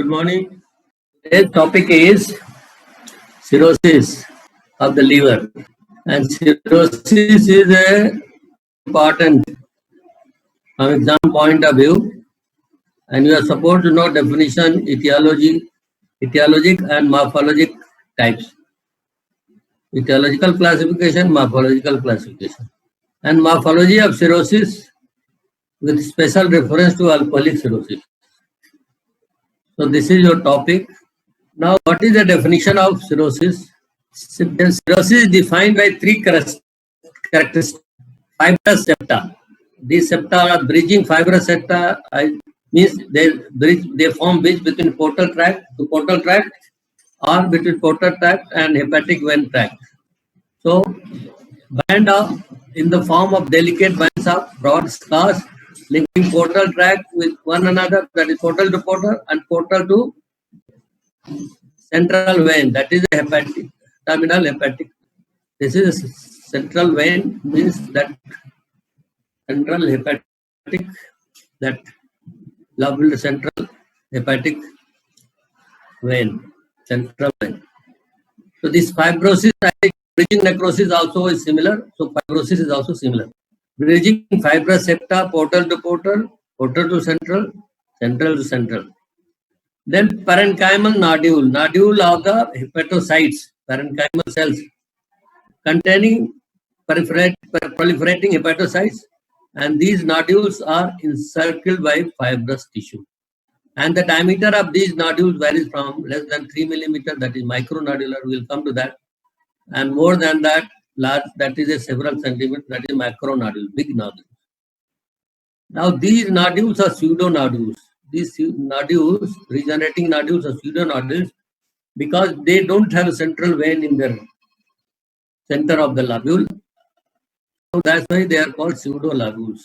Good morning. Today's topic is cirrhosis of the liver. And cirrhosis is a important from exam point of view. And you are supposed to know definition, etiologic and morphologic types. Etiological classification, morphological classification. And morphology of cirrhosis with special reference to alcoholic cirrhosis. So this is your topic. Now, what is the definition of cirrhosis? Cirrhosis is defined by three characteristics. Fibrous septa. These septa are bridging fibrous septa. Means they form bridge between portal tract to portal tract or between portal tract and hepatic vein tract. So, band of in the form of delicate bands of broad scars linking portal tract with one another, that is portal to portal and portal to central vein, that is a hepatic, terminal hepatic. This is a central vein, means that central hepatic, that lobular central hepatic vein, central vein. So this fibrosis, bridging necrosis also is similar. So fibrosis is also similar. Bridging fibrous septa, portal to portal, portal to central, central to central. Then parenchymal nodule of the hepatocytes, parenchymal cells containing proliferating hepatocytes, and these nodules are encircled by fibrous tissue. And the diameter of these nodules varies from less than 3 millimeter, that is micronodular, we will come to that, and more than that, large, that is a several centimeters, that is macronodule, big nodule. Now these nodules are pseudonodules. These nodules, regenerating nodules are pseudonodules because they don't have a central vein in their center of the lobule. So that's why they are called pseudolobules.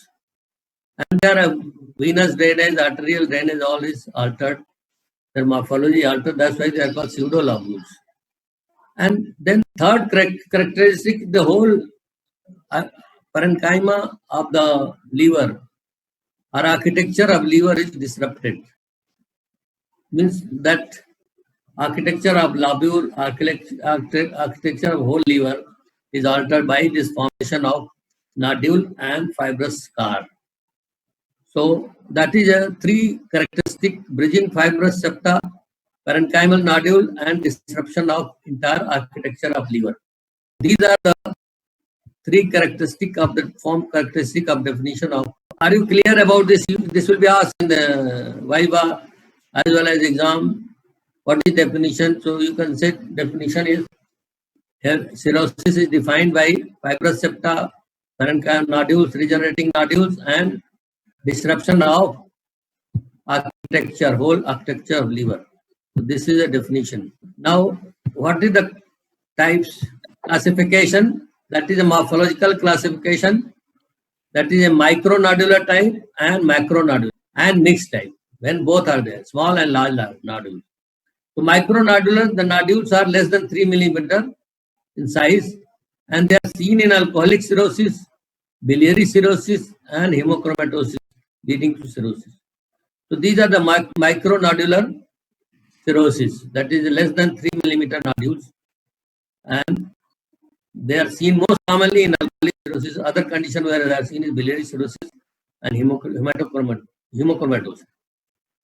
And there are venous drainage, arterial drainage, all is altered. Their morphology altered, that's why they are called pseudolobules. And then third characteristic, the whole parenchyma of the liver or architecture of liver is disrupted. Means that architecture of lobule, architecture of whole liver is altered by this formation of nodule and fibrous scar. So that is a three characteristic: bridging fibrous septa, parenchymal nodule, and disruption of entire architecture of liver. These are the three characteristic of the characteristic of definition of. Are you clear about this? This will be asked in the Viva as well as exam. What is definition? So you can say definition is here cirrhosis is defined by fibrous septa, parenchymal nodules, regenerating nodules, and disruption of architecture, whole architecture of liver. So this is a definition. Now, what is the types? Classification, that is a morphological classification, that is a micronodular type and macronodular and mixed type, when both are there, small and large nodules. So micronodular, the nodules are less than 3 millimeter in size, and they are seen in alcoholic cirrhosis, biliary cirrhosis, and hemochromatosis leading to cirrhosis. So these are the micronodular cirrhosis, that is less than 3 millimeter nodules, and they are seen most commonly in alcoholic cirrhosis. Other condition where they are seen is biliary cirrhosis and hemochromatosis.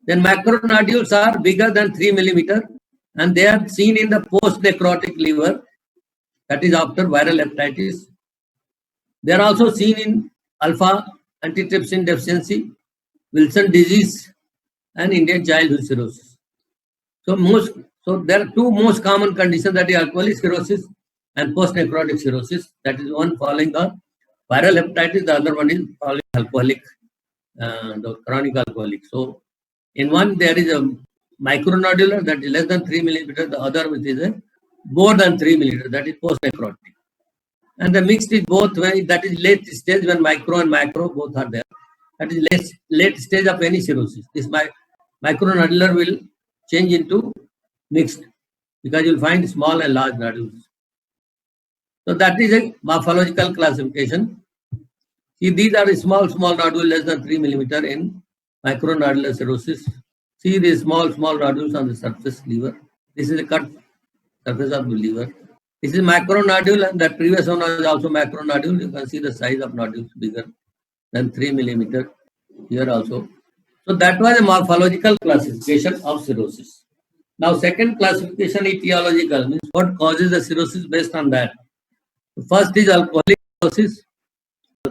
Then macronodules are bigger than 3 millimeter, and they are seen in the post-necrotic liver, that is after viral hepatitis. They are also seen in alpha antitrypsin deficiency, Wilson disease, and Indian childhood cirrhosis. So there are two most common conditions, that is alcoholic cirrhosis and post-necrotic cirrhosis. That is one following the viral hepatitis, the other one is following alcoholic, the chronic alcoholic. So in one there is a micronodular, that is less than 3 millimeter, the other which is a more than 3 millimeter, that is post-necrotic. And the mixed is both way, that is late stage when micro and macro both are there. That is late stage of any cirrhosis. This micronodular will change into mixed because you will find small and large nodules. So that is a morphological classification. See, these are small nodules less than 3 millimeter in micronodular cirrhosis. See the small nodules on the surface liver. This is the cut surface of the liver. This is macronodule, and that previous one is also macronodule. You can see the size of nodules bigger than 3 millimeter here also. So that was a morphological classification of cirrhosis. Now second classification, etiological, means what causes the cirrhosis based on that. First is alcoholic cirrhosis,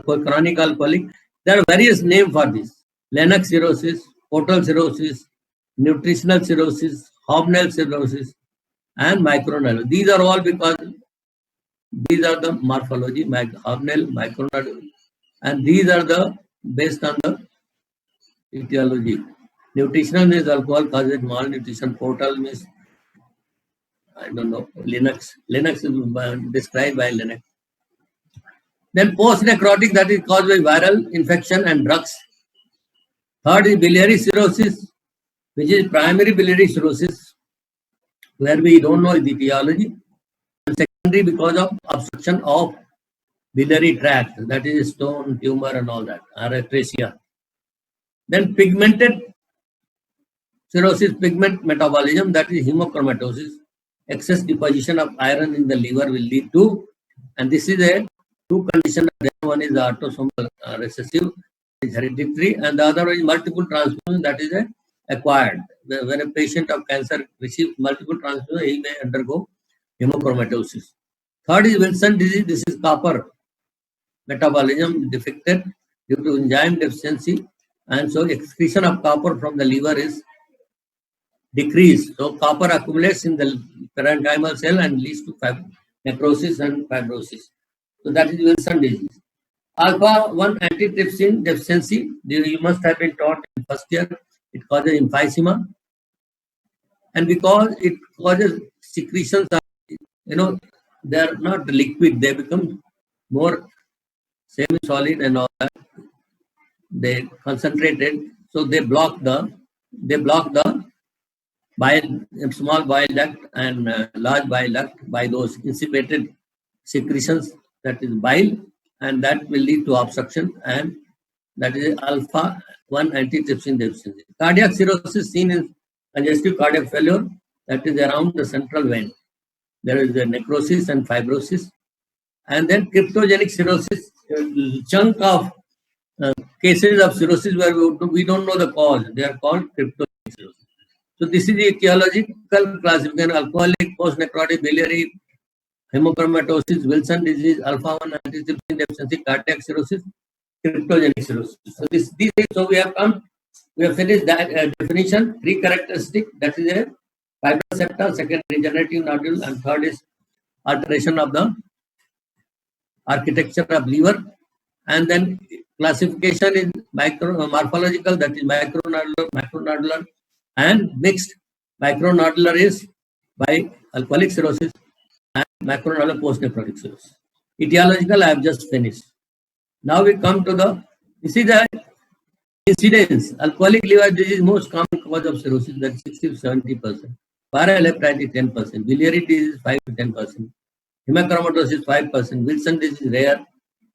chronic alcoholic. There are various names for this. Lennox cirrhosis, portal cirrhosis, nutritional cirrhosis, Hobnell cirrhosis, and micronodule. These are all because these are the morphology, Hobnell, micronodule, and these are the based on the etiology. Nutritional means alcohol causes malnutrition. Portal means, I don't know, Lennox. Lennox is described by Lennox. Then post-necrotic, that is caused by viral infection and drugs. Third is biliary cirrhosis, which is primary biliary cirrhosis, where we don't know the etiology. And secondary because of obstruction of biliary tract, that is stone, tumor and all that, or atresia. Then pigmented cirrhosis, pigment metabolism, that is hemochromatosis. Excess deposition of iron in the liver will lead to, and this is a two conditions. One is autosomal recessive, is hereditary, and the other is multiple transfusion, that is acquired. When a patient of cancer receives multiple transfusions, he may undergo hemochromatosis. Third is Wilson disease. This is copper metabolism defected due to enzyme deficiency, and so excretion of copper from the liver is decreased. So copper accumulates in the parenchymal cell and leads to necrosis and fibrosis. So that is Wilson disease. Alpha-1 antitrypsin deficiency, you must have been taught in first year, it causes emphysema. And because it causes secretions, they are not liquid, they become more semi-solid and all that. They concentrated, so they block the small bile duct and large bile duct by those insipated secretions, that is bile, and that will lead to obstruction, and that is alpha-1 antitrypsin deficiency. Cardiac cirrhosis seen in congestive cardiac failure, that is around the central vein. There is a necrosis and fibrosis. And then cryptogenic cirrhosis, chunk of cases of cirrhosis where we don't know the cause. They are called cryptogenic cirrhosis. So this is the etiological classification: alcoholic, post-necrotic, biliary, hemochromatosis, Wilson disease, alpha-1 antitrypsin deficiency, cardiac cirrhosis, cryptogenic cirrhosis. So so we have finished that definition. Three characteristics, that is a fibrous septa, second regenerative nodule, and third is alteration of the architecture of liver. And then classification is morphological, that is micronodular, macronodular, and mixed. Micronodular is by alcoholic cirrhosis and macronodular post-necrotic cirrhosis. Etiological, I have just finished. Now we come to this is the incidence. Alcoholic liver disease is most common cause of cirrhosis, that is 60 to 70%. Paraleptitis 10%. Biliary disease 5 to 10%. Hemochromatosis 5%. Wilson disease rare,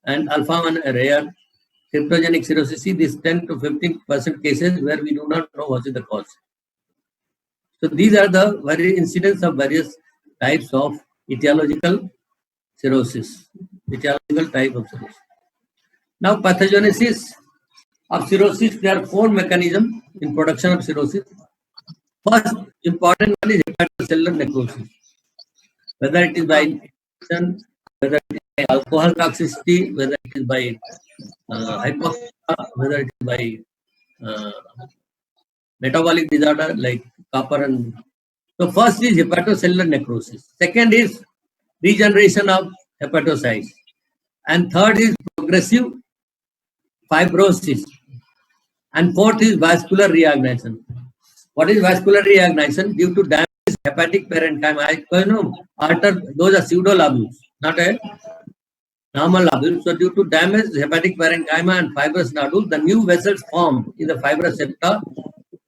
and alpha-1 rare. Cryptogenic cirrhosis, see this 10 to 15% cases where we do not know what is the cause. So these are the incidents of various types of etiological cirrhosis. Etiological type of cirrhosis. Now pathogenesis of cirrhosis, there are four mechanisms in production of cirrhosis. First important one is hepatocellular necrosis. Whether it is by infection, whether it is by alcohol toxicity, whether it is by hypoxia, whether it is by metabolic disorder like copper and. So first is hepatocellular necrosis. Second is regeneration of hepatocytes. And third is progressive fibrosis. And fourth is vascular reagnation. What is vascular reagnation? Due to damage hepatic parenchyma. Those are pseudolobules, not a normal lobule. So due to damage hepatic parenchyma and fibrous nodule, the new vessels formed in the fibrous septa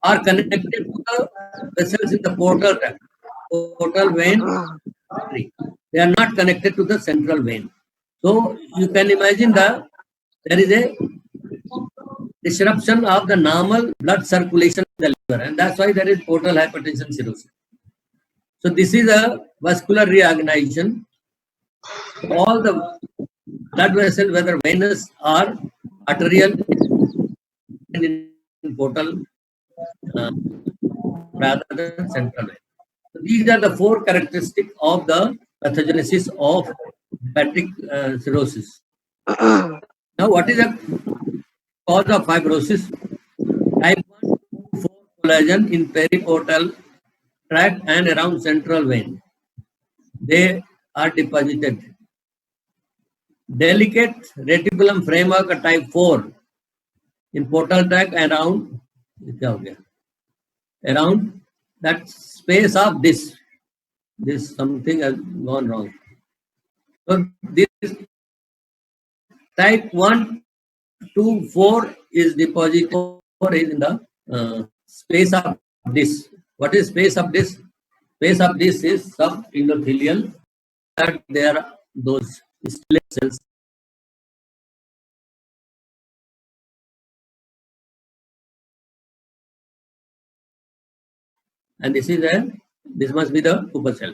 are connected to the vessels in the portal vein. They are not connected to the central vein. So you can imagine there is a disruption of the normal blood circulation the liver, and that's why there is portal hypertension cirrhosis. So this is a vascular reorganization. All the blood vessels, whether venous or arterial, and in portal rather than central vein. So these are the four characteristics of the pathogenesis of hepatic cirrhosis. Now, what is the cause of fibrosis? Type 1 to 4 collagen in periportal tract and around central vein. They are deposited. Delicate reticulum framework type 4 in portal tract around that space of this something has gone wrong. So this type 1 to 4 is deposited is in the space of this. What is space of this? Space of this is subendothelial, that there are those stellate cells. And this must be the Cooper cell.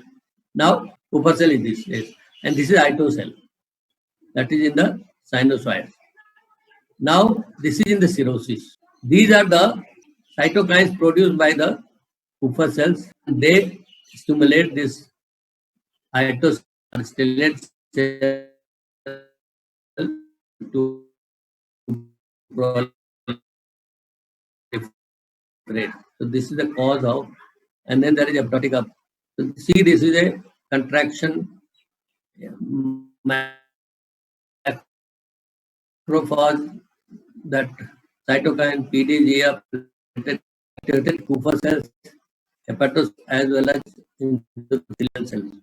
Now, Cooper cell is this, yes. And this is Ito cell, that is in the sinusoid. Now, this is in the cirrhosis. These are the cytokines produced by the Cooper cells. They stimulate this Ito stellate cell to proliferate. So this is the cause of, and then there is apoptotic up. So see, this is a contraction. Macrophage, that cytokine PDGF activated Cooper cells, hepatos, as well as endothelial cells.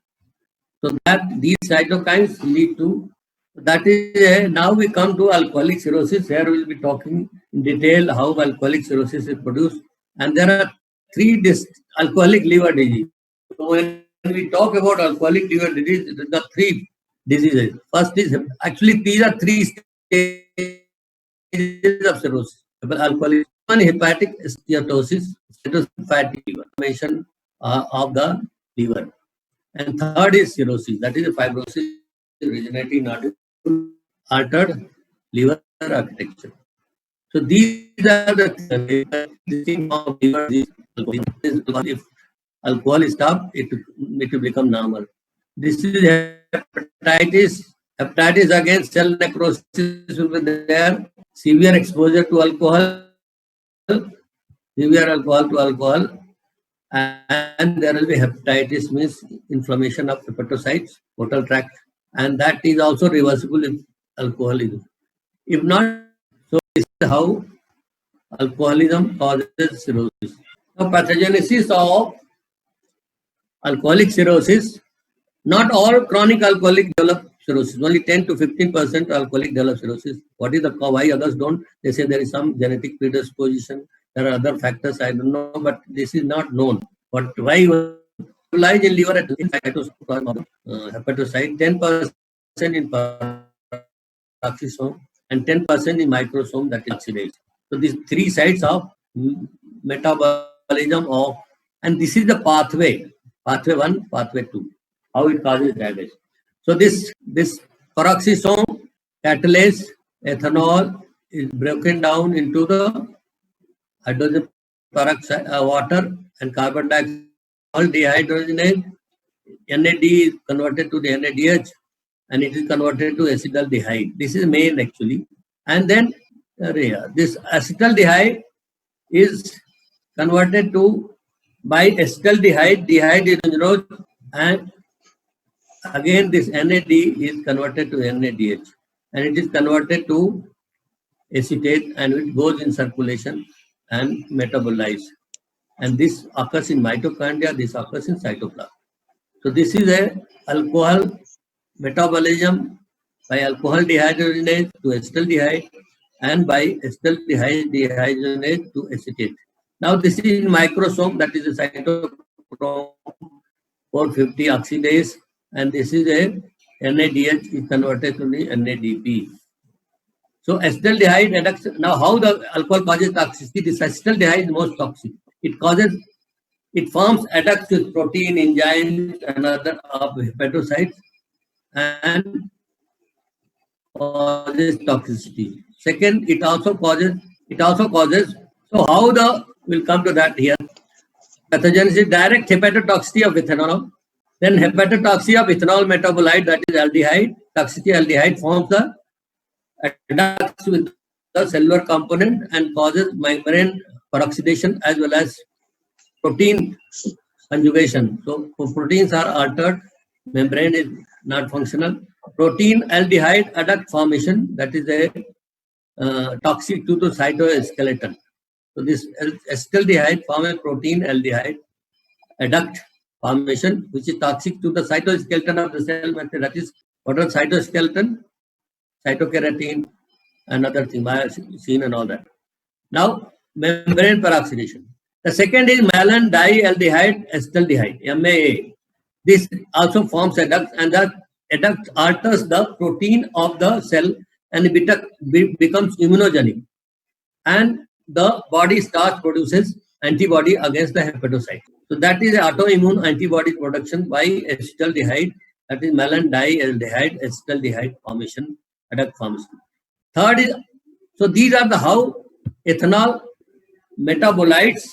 So that these cytokines lead to, that is now we come to alcoholic cirrhosis. Here we will be talking in detail how alcoholic cirrhosis is produced. And there are three alcoholic liver disease. So when we talk about alcoholic liver disease, there are three diseases. First is, actually these are three stages of cirrhosis. Alcoholic, one hepatic steatosis, fatty liver, formation of the liver. And third is cirrhosis, that is fibrosis, regenerative nodule, altered liver architecture. So these are the things of liver disease. If alcohol is stopped, it will become normal. This is hepatitis. Hepatitis again, cell necrosis will be there. Severe exposure to alcohol, and there will be hepatitis, means inflammation of hepatocytes, portal tract, and that is also reversible if alcoholism. If not, so this is how alcoholism causes cirrhosis. Now, pathogenesis of alcoholic cirrhosis. Not all chronic alcoholic develop cirrhosis. Only 10 to 15% alcoholic develop cirrhosis. What is the cause? Why others don't? They say there is some genetic predisposition. There are other factors, I don't know, but this is not known. But why lies in liver in hepatocyte, 10% in peroxisome, and 10% in microsome, that is oxidase. So these three sides of metabolism of, and this is the pathway 1, pathway 2, how it causes damage. So this peroxisome catalase ethanol is broken down into the hydrogen peroxide, water and carbon dioxide, dehydrogenase. NAD is converted to the NADH, and it is converted to acetaldehyde. This is main actually. And then this acetaldehyde is converted to by acetaldehyde, dehydrogenase, and again this NAD is converted to NADH, and it is converted to acetate, and it goes in circulation and metabolized. And this occurs in mitochondria, this occurs in cytoplasm. So this is a alcohol metabolism by alcohol dehydrogenase to acetaldehyde, and by acetaldehyde dehydrogenase to acetate. Now this is in microsome, that is a cytochrome 450 oxidase, and this is a NADH is converted to the NADP. So acetaldehyde adducts. Now, how the alcohol causes toxicity? This acetaldehyde is most toxic. It forms adducts with protein, enzymes, and other hepatocytes, and causes toxicity. Second, it also causes. So how the we'll come to that here. Pathogenesis, direct hepatotoxicity of ethanol. Then hepatotoxicity of ethanol metabolite, that is aldehyde. Toxicity aldehyde forms the adducts with the cellular component and causes membrane peroxidation as well as protein conjugation. So proteins are altered, membrane is not functional. Protein aldehyde adduct formation, that is a toxic to the cytoskeleton. So this acetaldehyde form a protein aldehyde adduct formation, which is toxic to the cytoskeleton of the cell. That is, what are cytoskeleton? Cytokeratin and other thing, myosin and all that. Now, membrane peroxidation. The second is malon dialdehyde acetaldehyde, MAA. This also forms adduct, and that adduct alters the protein of the cell and it becomes immunogenic. And the body starts produces antibody against the hepatocyte. So that is autoimmune antibody production by acetaldehyde, that is malon dialdehyde acetaldehyde formation, adduct formation. Third is, so these are the how ethanol metabolites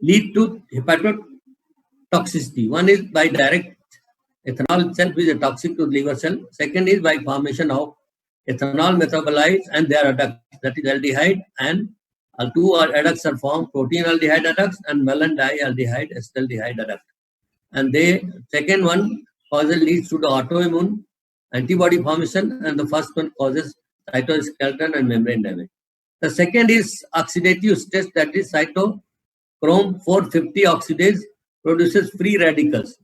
lead to hepatotoxicity. One is by direct, ethanol itself is a toxic to liver cell. Second is by formation of ethanol metabolites and their adducts, that is aldehyde, and two adducts are formed, protein aldehyde adducts and malon dialdehyde acetaldehyde adduct. And they, second one causes leads to the autoimmune antibody formation, and the first one causes cytoskeleton and membrane damage. The second is oxidative stress, that is cytochrome 450 oxidase produces free radicals.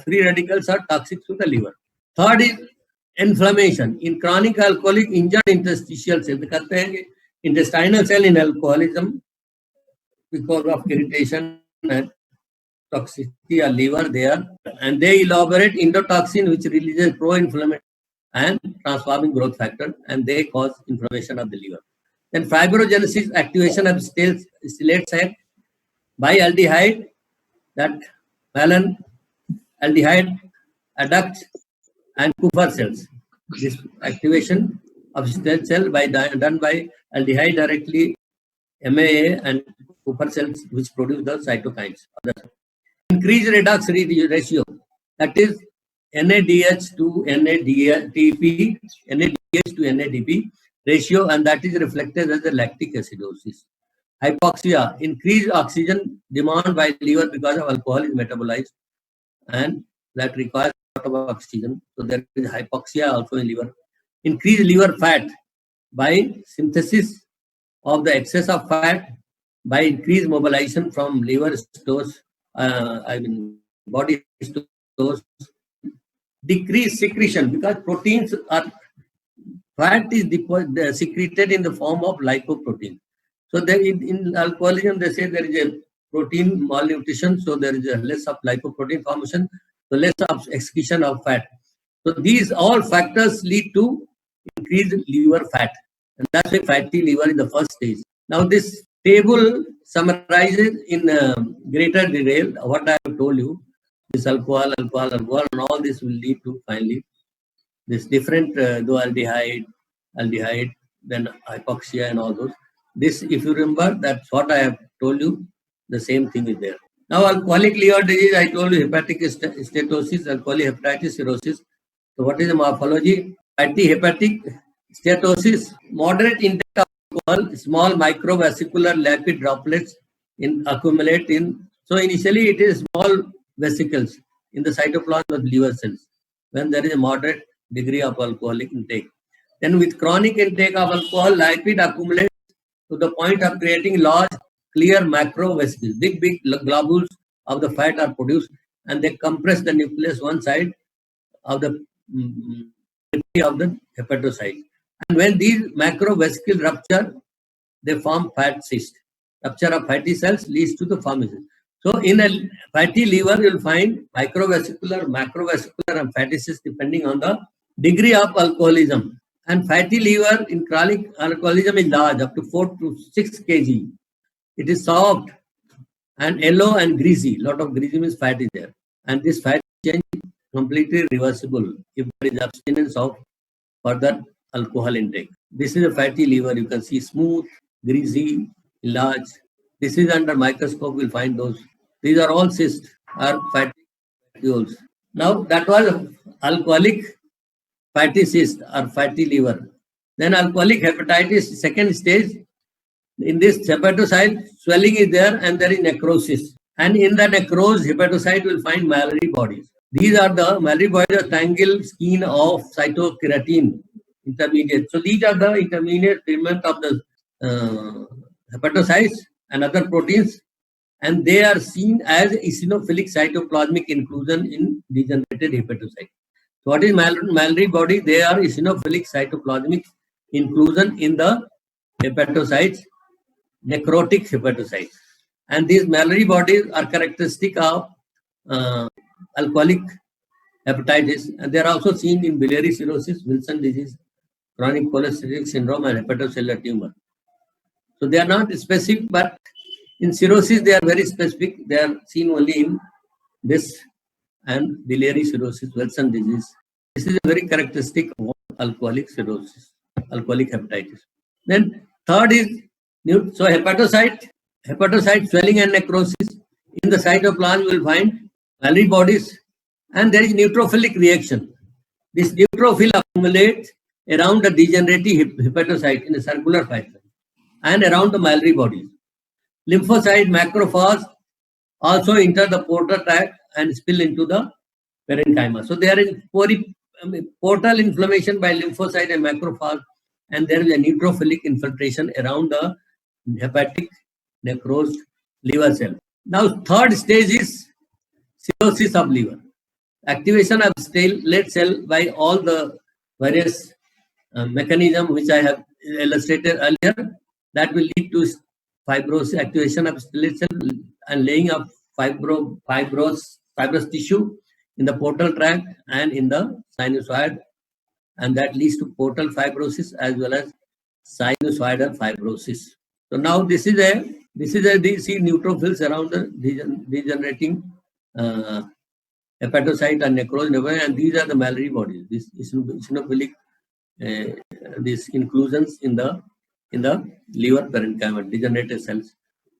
Free radicals are toxic to the liver. Third is inflammation. In chronic alcoholic injured interstitial cell, intestinal cell in alcoholism, because of irritation and toxicity or liver there, and they elaborate endotoxin which releases pro-inflammatory and transforming growth factor, and they cause inflammation of the liver. Then fibrogenesis, activation of stellate site by aldehyde, that malon aldehyde adducts and Kupffer cells. This activation of stellate cell done by aldehyde directly, MAA and Kupffer cells, which produce the cytokines. Increased redox ratio, that is NADH to NADP, NADH to NADP ratio, and that is reflected as the lactic acidosis. Hypoxia, increased oxygen demand by liver because of alcohol is metabolized, and that requires a lot of oxygen. So there is hypoxia also in liver. Increased liver fat by synthesis of the excess of fat by increased mobilization from liver stores, body stores. Decreased secretion because proteins are, fat is secreted in the form of lipoprotein. So there in alcoholism they say there is a protein malnutrition, so there is a less of lipoprotein formation, so less of excretion of fat. So these all factors lead to increased liver fat, and that's why fatty liver is the first stage. Now this table summarizes in greater detail what I have told you. This alcohol, and all this will lead to finally this different aldehyde, then hypoxia and all those. This, if you remember, that's what I have told you. The same thing is there. Now, alcoholic liver disease, I told you hepatic steatosis, alcoholic hepatitis cirrhosis. So, what is the morphology? Fatty hepatic steatosis, moderate intake of alcohol, small microvascular lipid droplets accumulate in. So, initially it is small vesicles in the cytoplasm of liver cells when there is a moderate degree of alcoholic intake. Then with chronic intake of alcohol, lipid accumulates to the point of creating large clear macrovesicles. Big globules of the fat are produced and they compress the nucleus one side of the hepatocyte. And when these macrovesicles rupture, they form fat cyst. Rupture of fatty cells leads to the formation. So in a fatty liver, you will find microvascular, macrovascular and fatty cysts depending on the degree of alcoholism. And fatty liver in chronic alcoholism is large, up to 4 to 6 kg. It is soft and yellow and greasy. Lot of greasy means fat is there. And this fat change is completely reversible if there is abstinence of further alcohol intake. This is a fatty liver. You can see smooth, greasy, large. This is under microscope. We'll find those. These are all cysts or fatty vacuoles. Now that was alcoholic fatty cyst or fatty liver. Then alcoholic hepatitis, second stage. In this hepatocyte, swelling is there and there is necrosis. And in the necrosed hepatocyte, will find mammary bodies. These are the mammary bodies, are tangled skein of cytokeratin intermediate. So these are the intermediate treatment of the hepatocytes and other proteins, and they are seen as eosinophilic cytoplasmic inclusion in degenerated hepatocyte. So what is mammary body? They are eosinophilic cytoplasmic inclusion in the hepatocytes, necrotic hepatocytes. And these mammary bodies are characteristic of alcoholic hepatitis, and they are also seen in biliary cirrhosis, Wilson disease, chronic cholestatic syndrome, and hepatocellular tumor. So they are not specific, but in cirrhosis they are very specific. They are seen only in this and biliary cirrhosis, Wilson disease. This is a very characteristic of alcoholic cirrhosis, alcoholic hepatitis. Then third is so hepatocyte swelling and necrosis. In the cytoplasm, you will find mammary bodies, and there is neutrophilic reaction. This neutrophil accumulates around the degenerative hepatocyte in a circular fashion and around the mammary bodies. Lymphocyte macrophages also enter the portal tract and spill into the parenchyma. So they are in portal inflammation by lymphocyte and macrophage, and there is a neutrophilic infiltration around the hepatic necrosed liver cell. Now third stage is cirrhosis of liver. Activation of stellate cell by all the various mechanism which I have illustrated earlier, that will lead to fibrosis, activation of stellate cell and laying of fibrous tissue in the portal tract and in the sinusoid, and that leads to portal fibrosis as well as sinusoidal fibrosis. So now this is a these neutrophils around the degenerating hepatocyte and necrosed, and these are the mammary bodies. This eosinophilic these inclusions in the liver parenchyma, degenerated cells,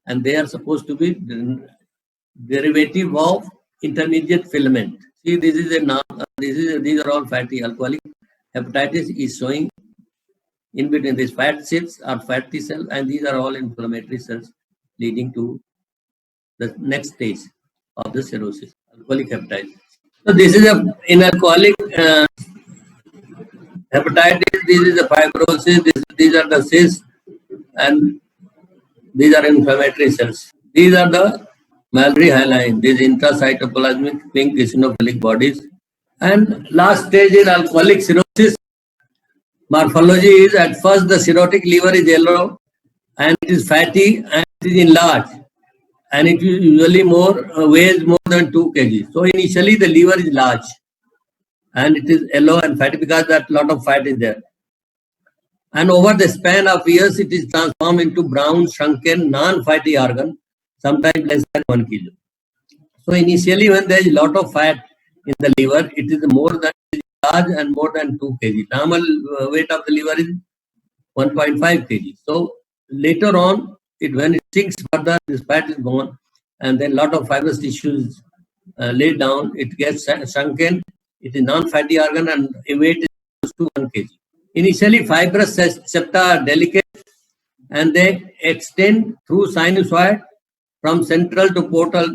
and they are supposed to be derivative of intermediate filament. See, these are all fatty. Alcoholic hepatitis is showing in between these fat cells or fatty cells, and these are all inflammatory cells leading to the next stage of the cirrhosis, alcoholic hepatitis. So this is in alcoholic hepatitis. This is the fibrosis. These are the cysts, and these are inflammatory cells. These are the mammary hyaline. These intracytoplasmic pink eosinophilic bodies. And last stage in alcoholic cirrhosis, morphology is at first the cirrhotic liver is yellow and it is fatty and it is enlarged, and it usually weighs more than 2 kg. So initially the liver is large and it is yellow and fatty because that lot of fat is there. And over the span of years, it is transformed into brown, shrunken, non-fatty organ, sometimes less than 1 kg. So initially, when there is a lot of fat in the liver, it is large and more than 2 kg. Normal weight of the liver is 1.5 kg. So later on, when it sinks further, this fat is gone, and then a lot of fibrous tissues laid down. It gets shrunken. It is non-fatty organ, and weight is close to 1 kg. Initially, fibrous septa are delicate, and they extend through sinusoid from central to portal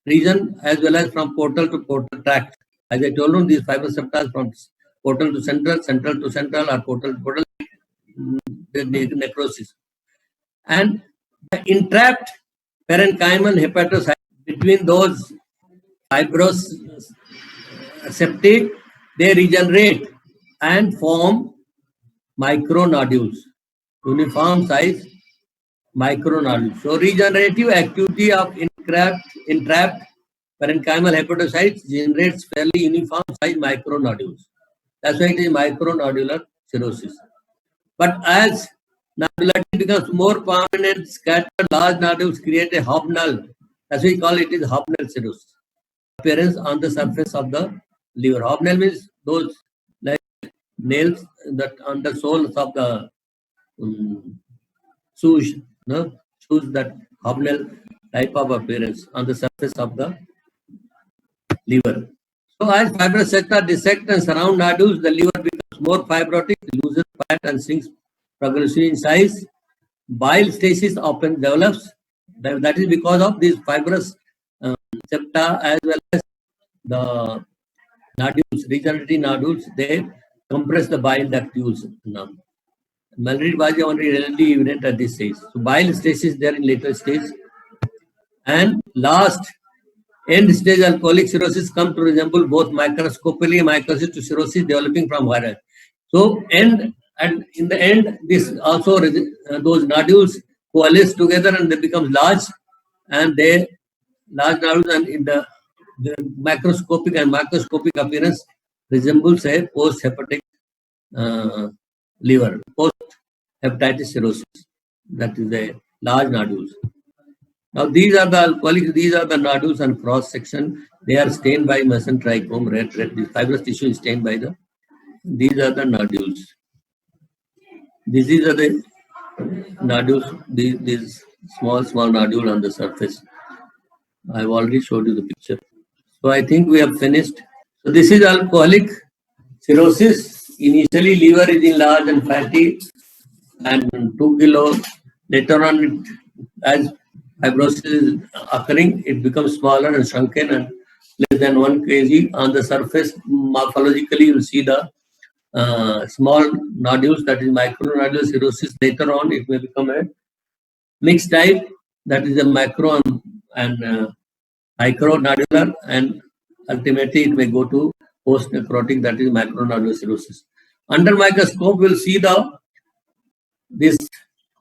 region as well as from portal to portal tract. As I told you, these fibrous septa from portal to central, central to central, or portal to portal, the necrosis. And the entrapped parenchymal hepatocyte between those fibrous septae, they regenerate and form micronodules, uniform size micronodules. So regenerative activity of entrapped parenchymal hepatocytes generates fairly uniform size micronodules. That's why it is micronodular cirrhosis. But as nodulity becomes more prominent, scattered large nodules create a hobnel. As we call it, is hobnel cirrhosis. Appearance on the surface of the liver. Hobnail means those like nails that on the soles of the shoes, no? Shoes that hobnail type of appearance on the surface of the liver. So as fibrous sector dissect and surround nodules, the liver becomes more fibrotic, loses fat and sinks progressively in size. Bile stasis often develops. That is because of these fibrous septa as well as the nodules, regenerative nodules, they compress the bile ducts now. Malarial only relatively evident at this stage. So bile stasis there in later stage. And last, end stage alcoholic cirrhosis come to resemble both microscopically mycosis to cirrhosis developing from virus. So and in the end, this also those nodules coalesce together and they become large, and they large nodules and in the macroscopic and microscopic appearance resembles a post-hepatic liver, post-hepatitis cirrhosis. That is the large nodules. Now these are the alcoholic, these are the nodules and cross section. They are stained by Meson trichome, red. The fibrous tissue is stained by the. These are the nodules. These are the nodules. These small nodule on the surface. I've already showed you the picture. So I think we have finished. So this is alcoholic cirrhosis. Initially liver is enlarged and fatty and 2 kilo. Later on, as fibrosis is occurring, it becomes smaller and shrunken and less than 1 kg. On the surface, morphologically, you will see the small nodules, that is micronodular cirrhosis. Later on, it may become a mixed type, that is a macro and micronodular, and ultimately it may go to post-necrotic, that is macronodular cirrhosis. Under microscope, we'll see these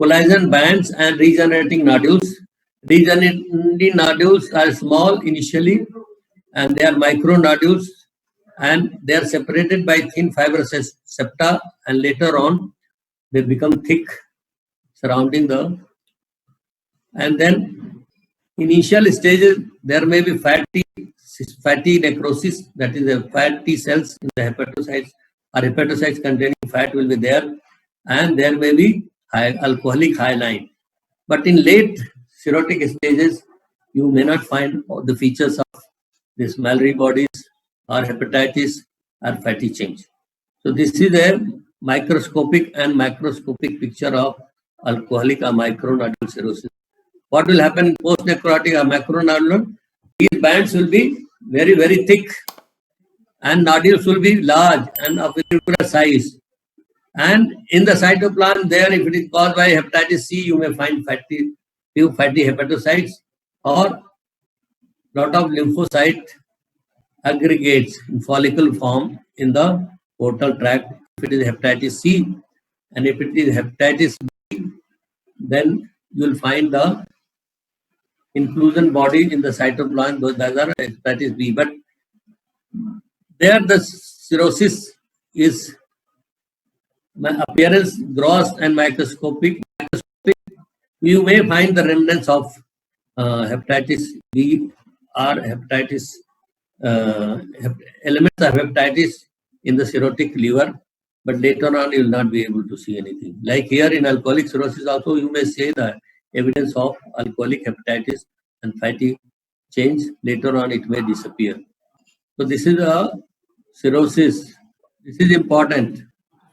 collagen bands and regenerating nodules. Regenerating nodules are small initially, and they are micronodules, and they are separated by thin fibrous septa, and later on they become thick surrounding the. And then initial stages there may be fatty necrosis, that is the fatty cells in the hepatocytes or hepatocytes containing fat will be there, and there may be alcoholic hyaline. But in late cirrhotic stages, you may not find the features of this Mallory bodies or hepatitis or fatty change. So this is a microscopic and macroscopic picture of alcoholic or micronodular cirrhosis. What will happen in post-necrotic or macronodular? These bands will be very, very thick, and nodules will be large and of irregular size. And in the cytoplasm there, if it is caused by hepatitis C, you may find few fatty hepatocytes or lot of lymphocyte aggregates in follicle form in the portal tract. If it is hepatitis C, and if it is hepatitis B, then you will find the inclusion body in the cytoplasm. Those are hepatitis B. But there the cirrhosis is appearance gross and microscopic. You may find the remnants of hepatitis B or hepatitis elements of hepatitis in the cirrhotic liver, but later on you will not be able to see anything. Like here in alcoholic cirrhosis also, you may say the evidence of alcoholic hepatitis and fatty change. Later on it may disappear. So this is a cirrhosis. This is important.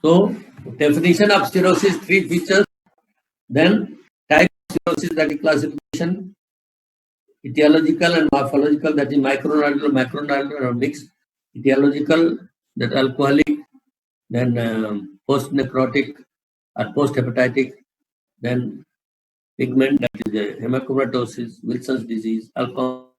So definition of cirrhosis, 3 features. Then type of cirrhosis, that is classification. Etiological and morphological, that is micronodular, macronodular or mixed. Etiological, that alcoholic, then post-necrotic or post-hepatitic, then pigment, that is hemochromatosis, Wilson's disease, alcohol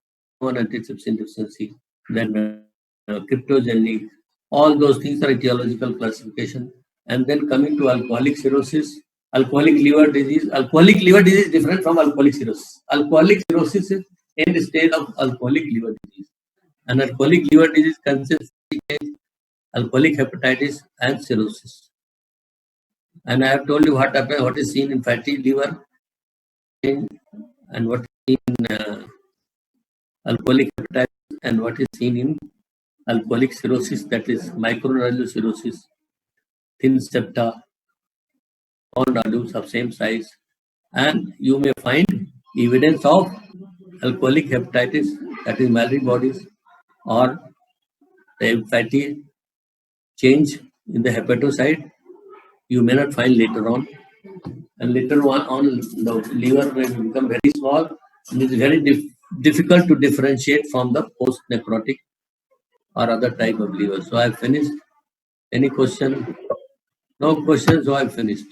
antitrypsin deficiency, then cryptogenic. All those things are etiological classification. And then coming to alcoholic cirrhosis, alcoholic liver disease. Alcoholic liver disease is different from alcoholic cirrhosis. Alcoholic cirrhosis is end stage of alcoholic liver disease. And alcoholic liver disease consists of alcoholic hepatitis and cirrhosis. And I have told you what happened, what is seen in fatty liver and what is seen in alcoholic hepatitis and what is seen in alcoholic cirrhosis, that is micronodular cirrhosis, thin septa, all nodules of same size. And you may find evidence of alcoholic hepatitis, that is Mallory bodies, or the fatty change in the hepatocyte. You may not find later on. And later on the liver will become very small, and it is very difficult to differentiate from the post-necrotic or other type of liver. So I have finished. Any question? No questions, so I have finished.